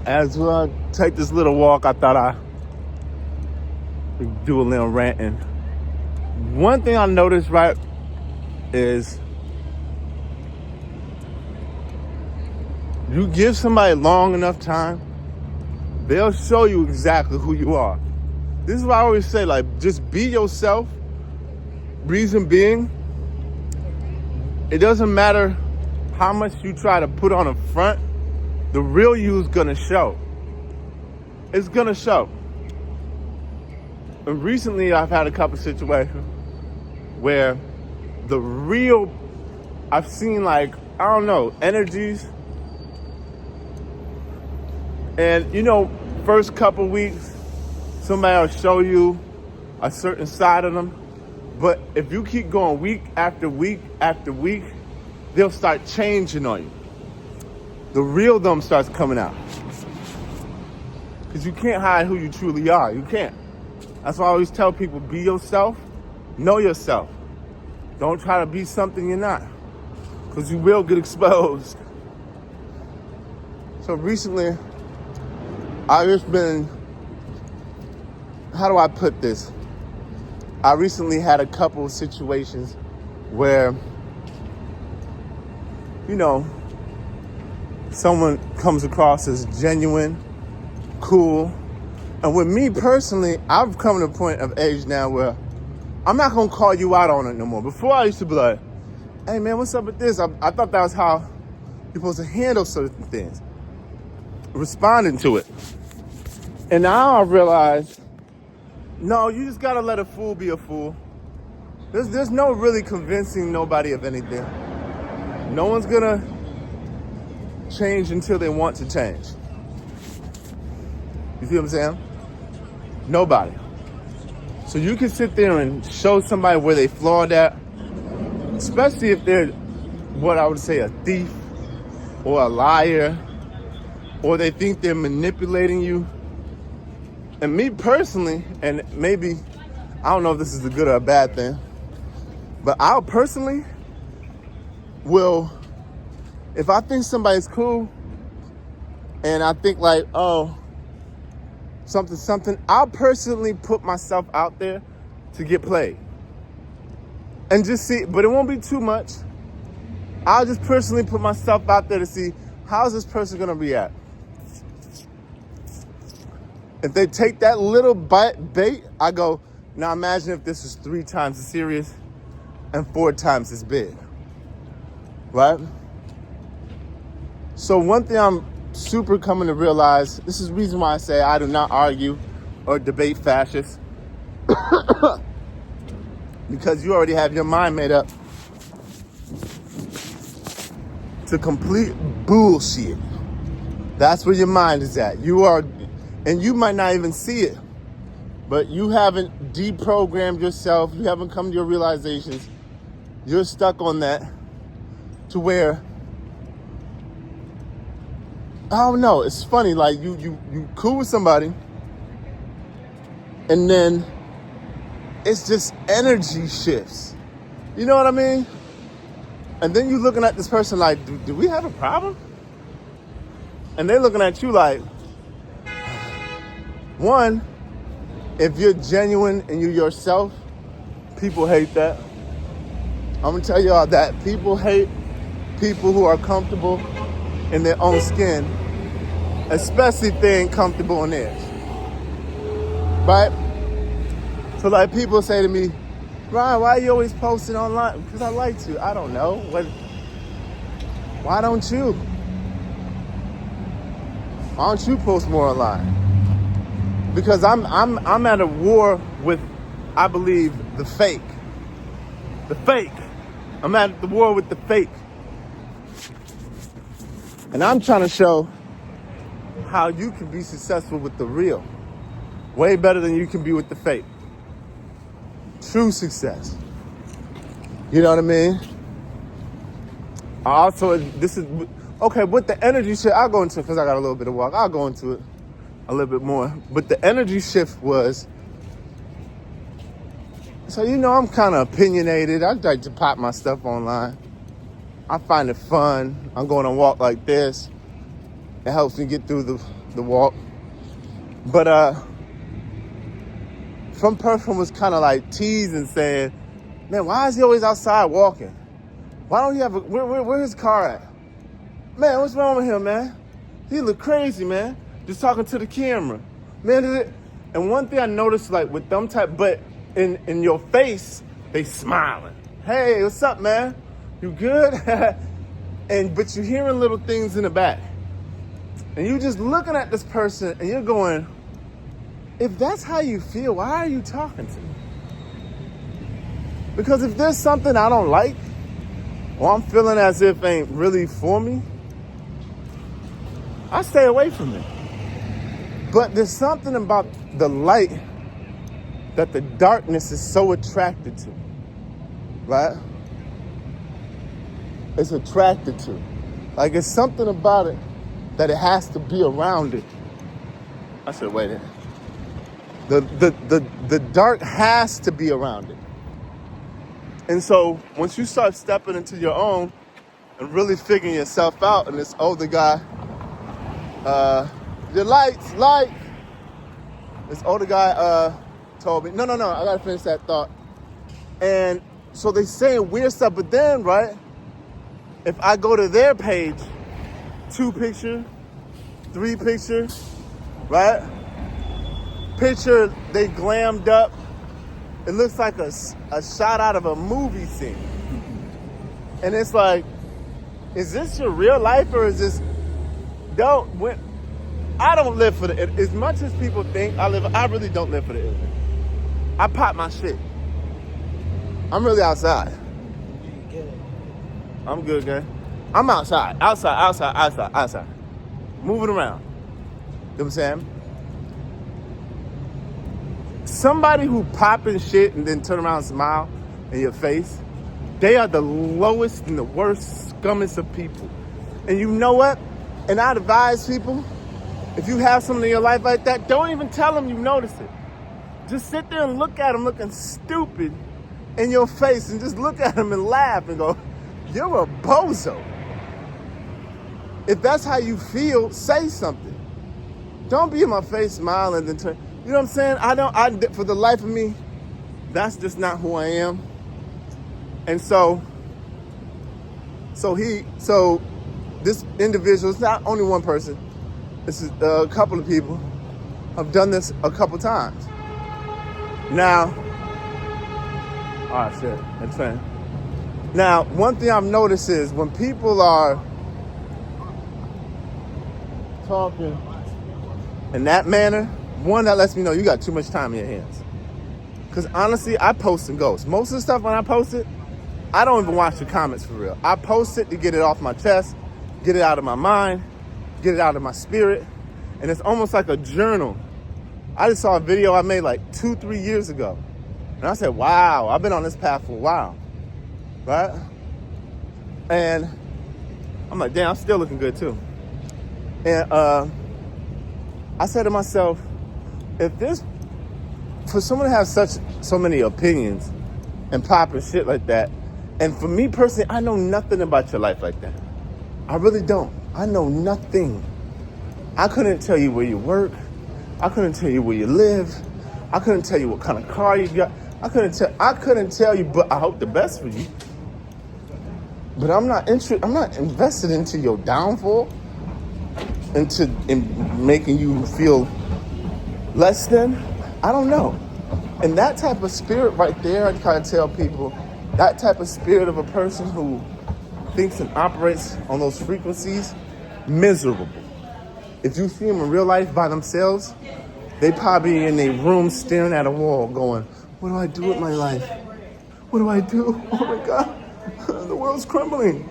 As I take this little walk, I thought I would do a little ranting. One thing I noticed, right, is you give somebody long enough time, they'll show you exactly who you are. This is why I always say, like, just be yourself. Reason being, it doesn't matter how much you try to put on a front, the real you is gonna show. It's gonna show. And recently I've had a couple situations where the real, I've seen, like, I don't know, energies. And first couple weeks, somebody will show you a certain side of them. But if you keep going week after week after week, they'll start changing on you. The real them starts coming out. Because you can't hide who you truly are. You can't. That's why I always tell people, be yourself, know yourself. Don't try to be something you're not. Because you will get exposed. So recently, I've just been, how do I put this? I recently had a couple of situations where, someone comes across as genuine, cool. And with me personally, I've come to a point of age now where I'm not going to call you out on it no more. Before I used to be like, hey man, what's up with this? I thought that was how you're supposed to handle certain things. Responding to it. And now I realize, no, you just gotta let a fool be a fool. There's no really convincing nobody of anything. No one's gonna change until they want to change. You see what I'm saying? Nobody. So you can sit there and show somebody where they flawed at, especially if they're what I would say a thief or a liar, or they think they're manipulating you. And me personally, and maybe, I don't know if this is a good or a bad thing, but I personally will, if I think somebody's cool, and I think like, oh, something, I'll personally put myself out there to get played. And just see, but it won't be too much. I'll just personally put myself out there to see, how's this person gonna react? If they take that little bait, I go, now imagine if this is 3 times as serious and 4 times as big, right? So one thing I'm super coming to realize, this is the reason why I say I do not argue or debate fascists, because you already have your mind made up to complete bullshit. That's where your mind is at. You are, and you might not even see it, but you haven't deprogrammed yourself. You haven't come to your realizations. You're stuck on that to where, I don't know, it's funny, like you cool with somebody and then it's just energy shifts. You know what I mean? And then you looking at this person like, do we have a problem? And they're looking at you like, one, if you're genuine and you're yourself, people hate that. I'm gonna tell y'all that people hate people who are comfortable in their own skin, especially if they ain't comfortable in theirs, right? So like people say to me, Ryan, why are you always posting online? Because I like to. I don't know. Why don't you? Why don't you post more online? Because I'm at a war with, I believe, the fake. The fake. I'm at the war with the fake. And I'm trying to show how you can be successful with the real. Way better than you can be with the fake. True success. You know what I mean? Also, this is, okay, with the energy shit, I'll go into it because I got a little bit of walk. I'll go into it a little bit more. But the energy shift was, so I'm kind of opinionated. I like to pop my stuff online. I find it fun. I'm going on a walk like this. It helps me get through the walk. But some person was kind of like teasing, saying, man, why is he always outside walking? Why don't he have where's his car at? Man, what's wrong with him, man? He look crazy, man. Just talking to the camera. Man, and one thing I noticed, like with them type, but in your face, they smiling. Hey, what's up, man? You good? But you're hearing little things in the back. And you just looking at this person and you're going, if that's how you feel, why are you talking to me? Because if there's something I don't like, or I'm feeling as if ain't really for me, I stay away from it. But there's something about the light that the darkness is so attracted to, right? It's attracted to. Like it's something about it that it has to be around it. I should have waited. The dark has to be around it. And so once you start stepping into your own and really figuring yourself out, and this older guy, your light. This older guy told me, no, I gotta finish that thought. And so they saying weird stuff, but then, right, if I go to their page, 2 picture, 3 picture, right? Picture, they glammed up. It looks like a shot out of a movie scene. And it's like, is this your real life or is this, I don't live for as much as people think I really don't live for the internet. I pop my shit. I'm really outside. I'm good, gang. I'm outside. Moving around. You know what I'm saying? Somebody who popping shit and then turn around and smile in your face, they are the lowest and the worst scummest of people. And you know what? And I'd advise people, if you have someone in your life like that, don't even tell them you notice it. Just sit there and look at them looking stupid in your face and just look at them and laugh and go, you're a bozo. If that's how you feel, say something. Don't be in my face smiling and turn. You know what I'm saying? For the life of me, that's just not who I am. And so this individual, it's not only one person, this is a couple of people, have done this a couple times. Now, shit, that's fine. Now, one thing I've noticed is when people are talking in that manner, one, that lets me know you got too much time in your hands. Because honestly, I post and ghost. Most of the stuff when I post it, I don't even watch the comments for real. I post it to get it off my chest, get it out of my mind, get it out of my spirit. And it's almost like a journal. I just saw a video I made like 2-3 years ago. And I said, wow, I've been on this path for a while. Right? And I'm like, damn, I'm still looking good too. And I said to myself, for someone to have so many opinions and popping shit like that, and for me personally, I know nothing about your life like that. I really don't. I know nothing. I couldn't tell you where you work. I couldn't tell you where you live. I couldn't tell you what kind of car you got. I couldn't tell you, but I hope the best for you. But I'm not invested into your downfall, in making you feel less than. I don't know. And that type of spirit right there, I kind of tell people, that type of spirit of a person who thinks and operates on those frequencies, miserable. If you see them in real life by themselves, they probably in their room staring at a wall going, what do I do with my life? What do I do? Oh my God, the world's crumbling.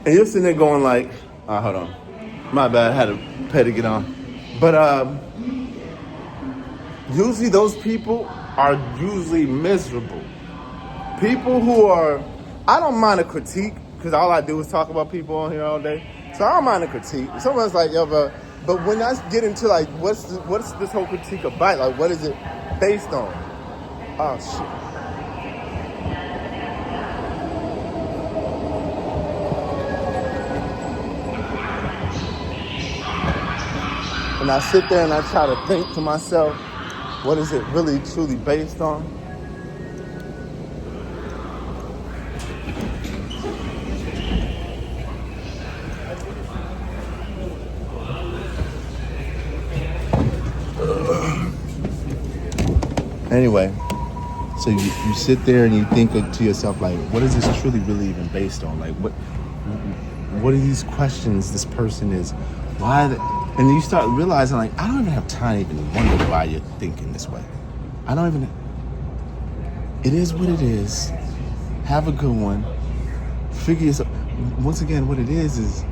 And you're sitting there going like, hold on. My bad, I had to pay to get on. But usually those people are usually miserable. People who are, I don't mind a critique, because all I do is talk about people on here all day. So I don't mind a critique. Someone's like, yo, but when I get into like, what's this whole critique about? Like, what is it based on? Oh, shit. And I sit there and I try to think to myself, what is it really truly based on? Anyway, so you sit there and you think to yourself, like, what is this truly really even based on? Like, what are these questions this person is? Why? And you start realizing, like, I don't even have time to even wonder why you're thinking this way. I don't even. It is what it is. Have a good one. Figure yourself. Once again, what it is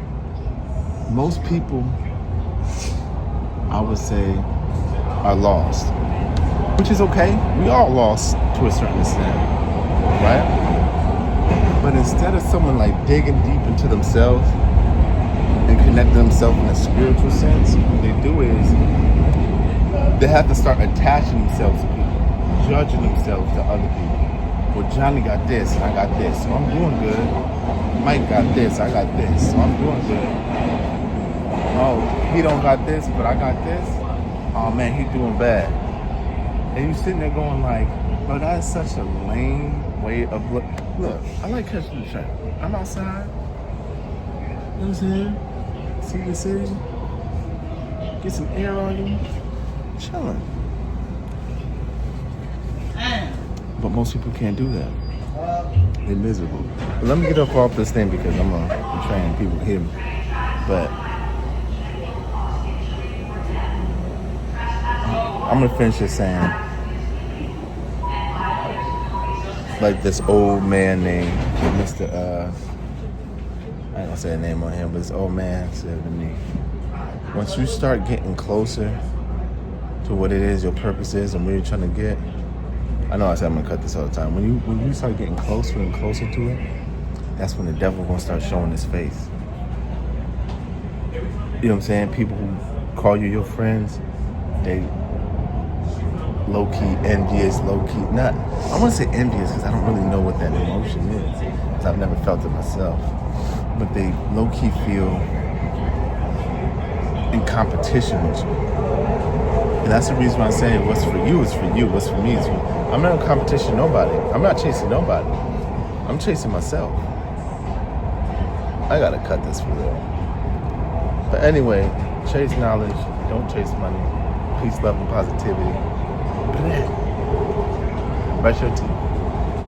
most people, I would say, are lost. Which is okay. We all lost to a certain extent, right? But instead of someone like digging deep into themselves and connecting themselves in a spiritual sense, what they do is they have to start attaching themselves to people, judging themselves to other people. Well, Johnny got this, and I got this, so I'm doing good. Mike got this, I got this, so I'm doing good. Oh, he don't got this, but I got this. Oh man, he doing bad. And you sitting there going like, bro, that is such a lame way of look. Look, I like catching the train. I'm outside. You know what I'm saying? See the city. Get some air on you. Chilling. But most people can't do that. They're miserable. But let me get up off this thing because I'm trying people to hear me. But I'm gonna finish this saying, like this old man named Mr. I ain't gonna say a name on him, but this old man said to me, once you start getting closer to what it is your purpose is and where you're trying to get, I know I said I'm gonna cut this all the time. When you start getting closer and closer to it, that's when the devil gonna start showing his face. You know what I'm saying? People who call you your friends, they low-key envious, low-key, not, I want to say envious because I don't really know what that emotion is because I've never felt it myself, but they low-key feel in competition with you. And that's the reason why I say what's for you is for you, what's for me is for me. I'm not in competition with nobody. I'm not chasing nobody. I'm chasing myself. I gotta cut this for real. But anyway, chase knowledge, don't chase money. Peace, love, and positivity. Brush your teeth.